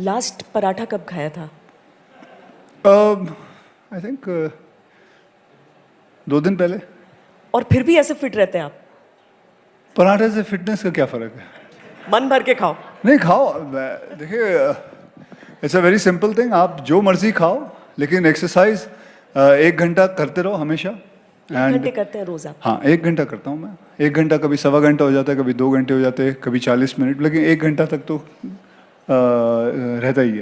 Last paratha कब खाया था? आई थिंक 2 दिन पहले। और फिर भी ऐसे फिट रहते हैं आप? पराठे से फिटनेस का क्या फ़र्क है? मन भर के खाओ। नहीं खाओ, देखिए it's a very simple thing, आप जो मर्जी खाओ लेकिन एक्सरसाइज 1 घंटा करते रहो हमेशा। 1 घंटे करते हैं रोज आप? हाँ, 1 घंटा करता हूँ मैं। 1 घंटा, कभी 1.25 घंटा हो जाता है, कभी 2 घंटे हो जाते हैं, कभी 40 मिनट, लेकिन 1 घंटा तक तो रहता ही है।